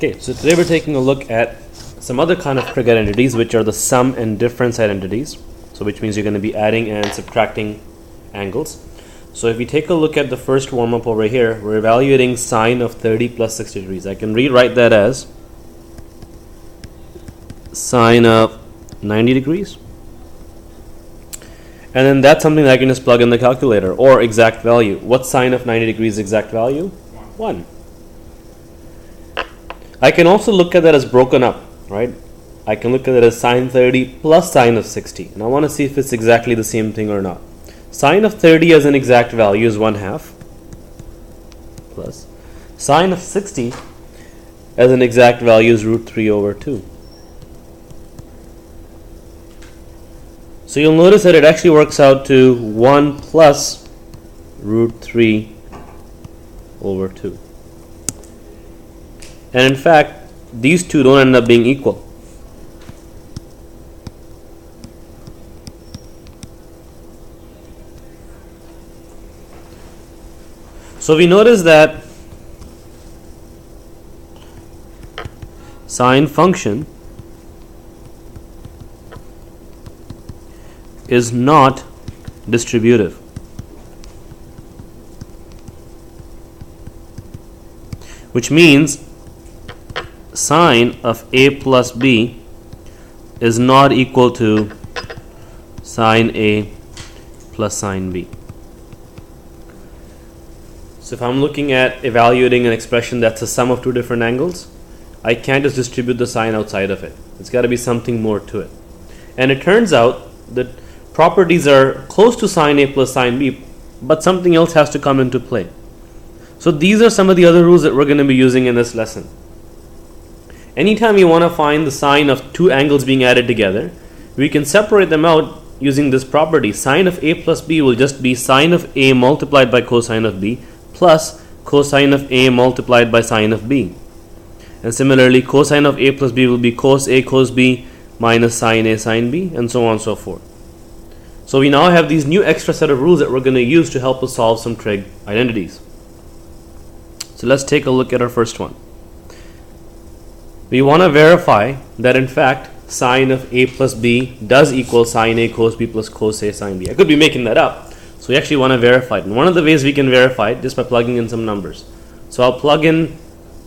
Okay, so today we're taking a look at some other kind of trig identities, which are the sum and difference identities. So which means you're going to be adding and subtracting angles. So if we take a look at the first warm-up over here, we're evaluating sine of 30 plus 60 degrees. I can rewrite that as sine of 90 degrees. And then that's something that I can just plug in the calculator, or exact value. What's sine of 90 degrees exact value? 1. I can also look at that as broken up, right? I can look at it as sine 30 plus sine of 60. And I want to see if it's exactly the same thing or not. Sine of 30 as an exact value is 1/2 plus sine of 60 as an exact value is root 3 over 2. So you'll notice that it actually works out to 1 plus root 3 over 2. And in fact, these two don't end up being equal. So we notice that sine function is not distributive. Which means sine of a plus b is not equal to sine a plus sine b. So if I'm looking at evaluating an expression that's a sum of two different angles, I can't just distribute the sine outside of it. It's got to be something more to it. And it turns out that properties are close to sine a plus sine b, but something else has to come into play. So these are some of the other rules that we're going to be using in this lesson. Anytime you want to find the sine of two angles being added together, we can separate them out using this property. Sine of a plus b will just be sine of a multiplied by cosine of b plus cosine of a multiplied by sine of b. And similarly, cosine of a plus b will be cos a cos b minus sine a sine b, and so on and so forth. So we now have these new extra set of rules that we're going to use to help us solve some trig identities. So let's take a look at our first one. We want to verify that in fact sine of a plus b does equal sine a cos b plus cos a sine b. I could be making that up. So we actually want to verify it. And one of the ways we can verify it just by plugging in some numbers. So I'll plug in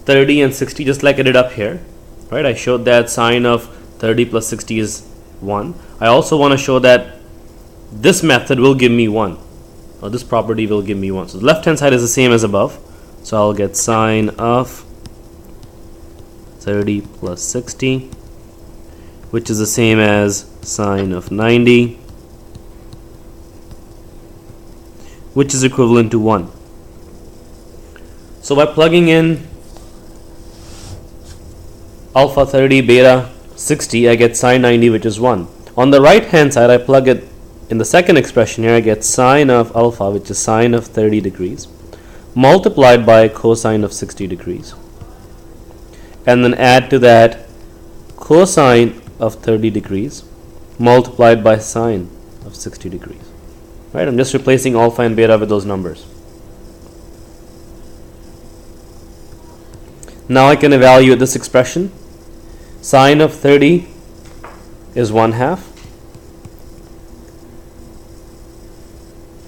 30 and 60 just like I did up here. Right? I showed that sine of 30 plus 60 is 1. I also want to show that this method will give me 1. Or this property will give me 1. So the left hand side is the same as above. So I'll get sine of 30 plus 60, which is the same as sine of 90, which is equivalent to 1. So by plugging in alpha 30 beta 60, I get sine 90, which is 1. On the right hand side, I plug it in the second expression here. I get sine of alpha, which is sine of 30 degrees, multiplied by cosine of 60 degrees. And then add to that cosine of 30 degrees multiplied by sine of 60 degrees. Right? I'm just replacing alpha and beta with those numbers. Now I can evaluate this expression. Sine of 30 is 1/2.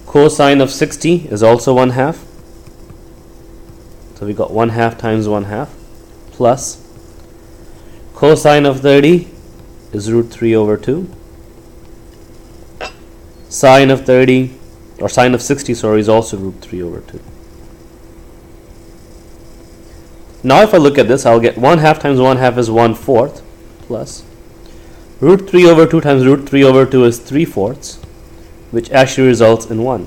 Cosine of 60 is also 1/2. So we got 1/2 times 1/2. Plus cosine of 30 is root 3 over 2. Sine of 30, or sine of 60, sorry, is also root 3 over 2. Now if I look at this, I'll get 1/2 times 1/2 is 1/4 plus root 3 over 2 times root 3 over 2 is 3/4, which actually results in 1.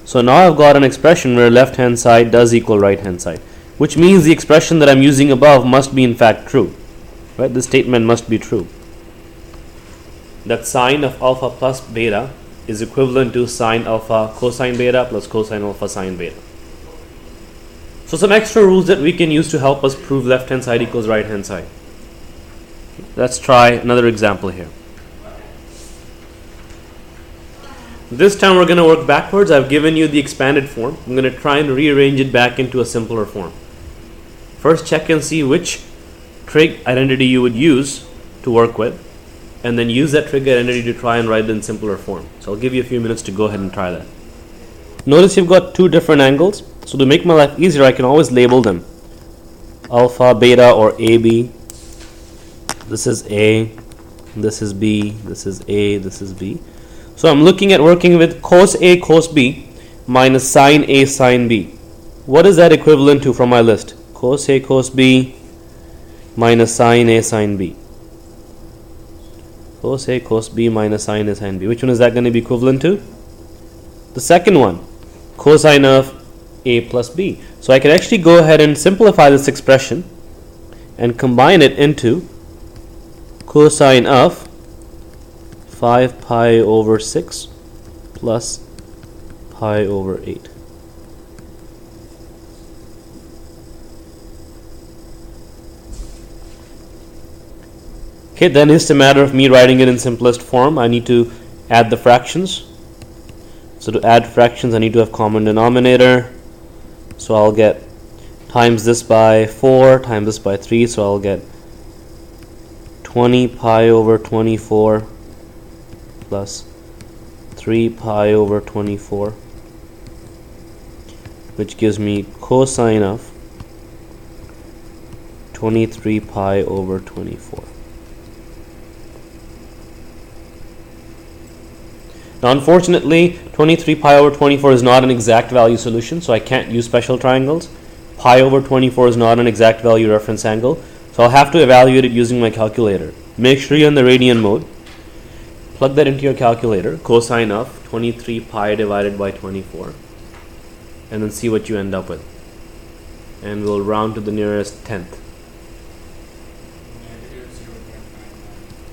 So now I've got an expression where left hand side does equal right hand side, which means the expression that I'm using above must be in fact true. Right? This statement must be true. That sine of alpha plus beta is equivalent to sine alpha cosine beta plus cosine alpha sine beta. So some extra rules that we can use to help us prove left hand side equals right hand side. Let's try another example here. This time we're going to work backwards. I've given you the expanded form. I'm going to try and rearrange it back into a simpler form. First check and see which trig identity you would use to work with, and then use that trig identity to try and write it in simpler form. So I'll give you a few minutes to go ahead and try that. Notice you've got two different angles, so to make my life easier I can always label them alpha, beta, or AB. This is A, this is B, this is A, this is B. So I'm looking at working with cos A, cos B minus sine A, sine B. What is that equivalent to from my list? Cos A, cos B minus sine A, sine B. Cos A, cos B minus sine A, sine B. Which one is that going to be equivalent to? The second one, cosine of A plus B. So I can actually go ahead and simplify this expression and combine it into cosine of 5 pi over 6 plus pi over 8. Okay, then it's a matter of me writing it in simplest form. I need to add the fractions. So to add fractions, I need to have common denominator. So I'll get times this by 4, times this by 3. So I'll get 20 pi over 24 plus 3 pi over 24, which gives me cosine of 23 pi over 24. Now unfortunately 23 pi over 24 is not an exact value solution, so I can't use special triangles. Pi over 24 is not an exact value reference angle, so I'll have to evaluate it using my calculator. Make sure you're in the radian mode. Plug that into your calculator, cosine of 23 pi divided by 24, and then see what you end up with. And we'll round to the nearest tenth.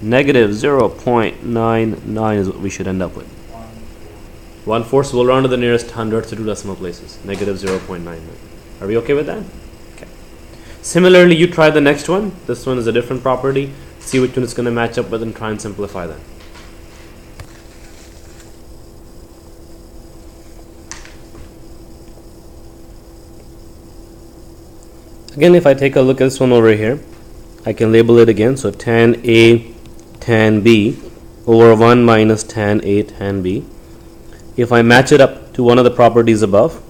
Negative 0.99 is what we should end up with. 1/4, so we'll round to the nearest hundredth to 2 decimal places. Negative 0.99. Are we okay with that? Okay. Similarly, you try the next one. This one is a different property. See which one it's going to match up with and try and simplify that. Again, if I take a look at this one over here, I can label it again. So tan A tan B over 1 minus tan A tan B. If I match it up to one of the properties above,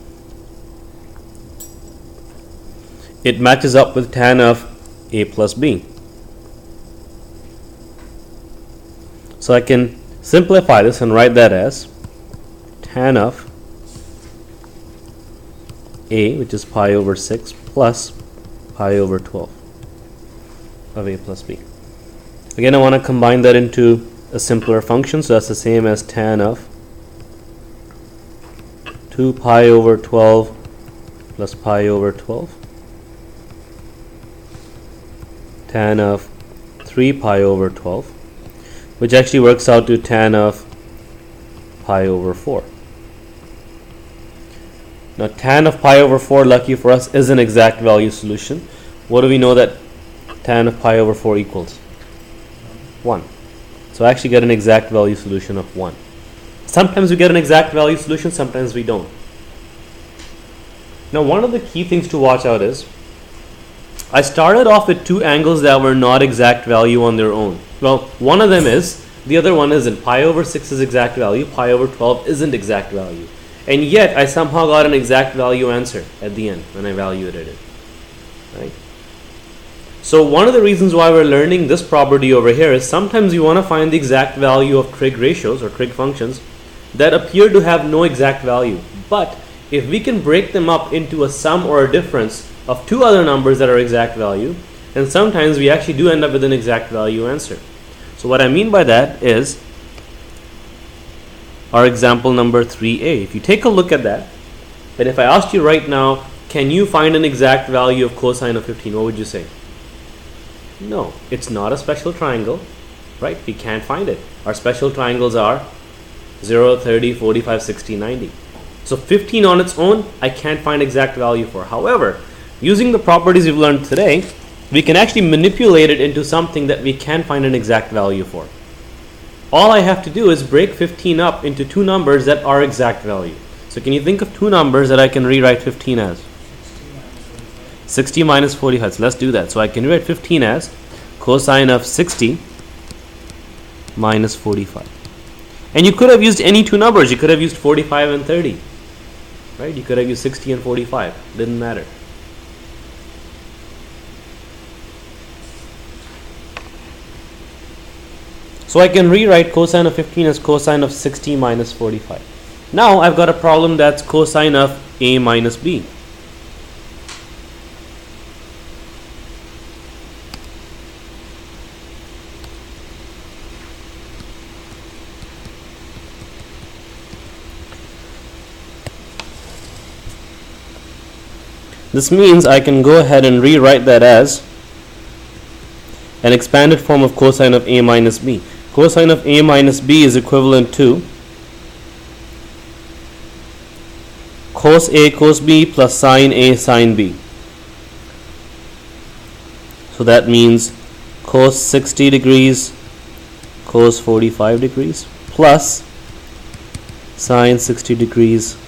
it matches up with tan of A plus B. So I can simplify this and write that as tan of A, which is pi over 6, plus pi over 12 of A plus B. Again, I want to combine that into a simpler function, so that's the same as tan of 2 pi over 12 plus pi over 12, tan of 3 pi over 12, which actually works out to tan of pi over 4. Now tan of pi over 4, lucky for us, is an exact value solution. What do we know that tan of pi over 4 equals? 1. So I actually get an exact value solution of 1. Sometimes we get an exact value solution, sometimes we don't. Now one of the key things to watch out is, I started off with two angles that were not exact value on their own. Well, one of them is, the other one isn't. Pi over 6 is exact value, pi over 12 isn't exact value. And yet I somehow got an exact value answer at the end when I evaluated it. Right? So one of the reasons why we're learning this property over here is sometimes you want to find the exact value of trig ratios or trig functions that appear to have no exact value. But if we can break them up into a sum or a difference of two other numbers that are exact value, then sometimes we actually do end up with an exact value answer. So what I mean by that is our example number 3a. If you take a look at that, then if I asked you right now, can you find an exact value of cosine of 15, what would you say? No, it's not a special triangle, right? We can't find it. Our special triangles are 0, 30, 45, 60, 90. So 15 on its own, I can't find exact value for. However, using the properties we've learned today, we can actually manipulate it into something that we can find an exact value for. All I have to do is break 15 up into two numbers that are exact value. So can you think of two numbers that I can rewrite 15 as? 60 minus 45. So let's do that. So I can write 15 as cosine of 60 minus 45. And you could have used any two numbers. You could have used 45 and 30. Right? You could have used 60 and 45. Didn't matter. So I can rewrite cosine of 15 as cosine of 60 minus 45. Now I've got a problem that's cosine of a minus b. This means I can go ahead and rewrite that as an expanded form of cosine of a minus b. Cosine of a minus b is equivalent to cos a cos b plus sine a sine b. So that means cos 60 degrees cos 45 degrees plus sine 60 degrees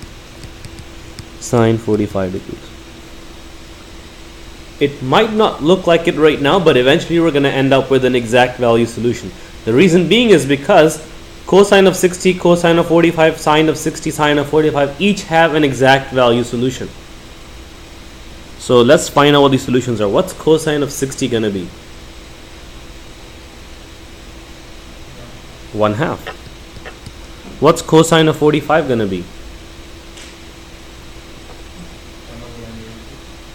sine 45 degrees. It might not look like it right now, but eventually we're going to end up with an exact value solution. The reason being is because cosine of 60, cosine of 45, sine of 60, sine of 45 each have an exact value solution. So let's find out what these solutions are. What's cosine of 60 going to be? 1/2. What's cosine of 45 going to be?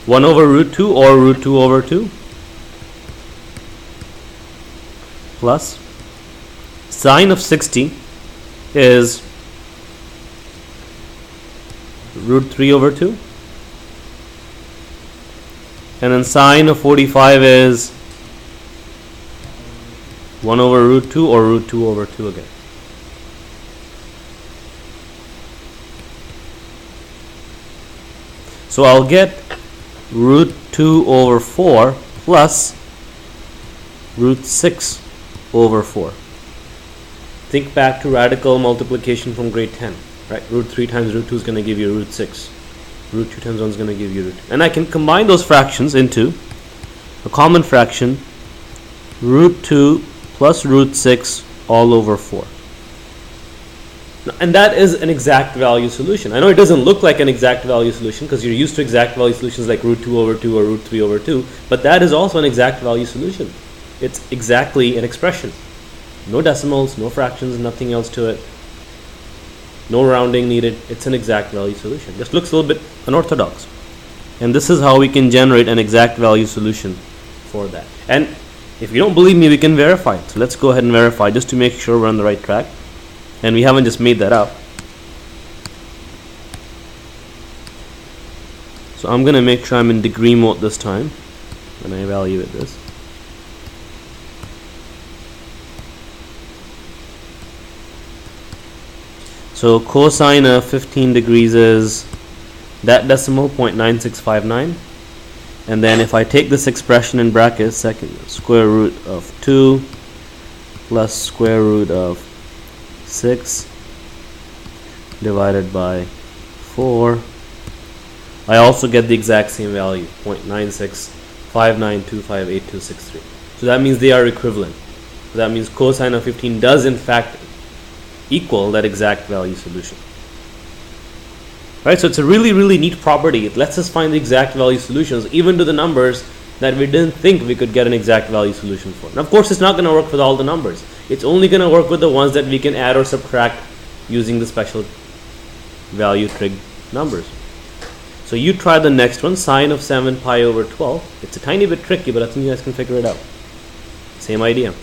1 over root 2 or root 2 over 2 plus sine of 60 is root 3 over 2 and then sine of 45 is 1 over root 2 or root 2 over 2 again. So I'll get root 2 over 4 plus root 6 over 4. Think back to radical multiplication from grade 10, right? Root 3 times root 2 is going to give you root 6. Root 2 times 1 is going to give you root 2. And I can combine those fractions into a common fraction, root 2 plus root 6 all over 4. And that is an exact value solution. I know it doesn't look like an exact value solution because you're used to exact value solutions like root 2 over 2 or root 3 over 2, but that is also an exact value solution. It's exactly an expression. No decimals, no fractions, nothing else to it. No rounding needed. It's an exact value solution. Just looks a little bit unorthodox. And this is how we can generate an exact value solution for that. And if you don't believe me, we can verify it. So let's go ahead and verify just to make sure we're on the right track. And we haven't just made that up. So I'm going to make sure I'm in degree mode this time when I evaluate this. So cosine of 15 degrees is that decimal 0.9659. And then if I take this expression in brackets, second square root of 2 plus square root of 6 divided by 4, I also get the exact same value, 0.9659258263. So that means they are equivalent. So that means cosine of 15 does in fact equal that exact value solution. Right, so it's a really neat property. It lets us find the exact value solutions even to the numbers that we didn't think we could get an exact value solution for. And of course it's not going to work with all the numbers. It's only going to work with the ones that we can add or subtract using the special value trig numbers. So you try the next one, sine of 7 pi over 12. It's a tiny bit tricky, but I think you guys can figure it out. Same idea.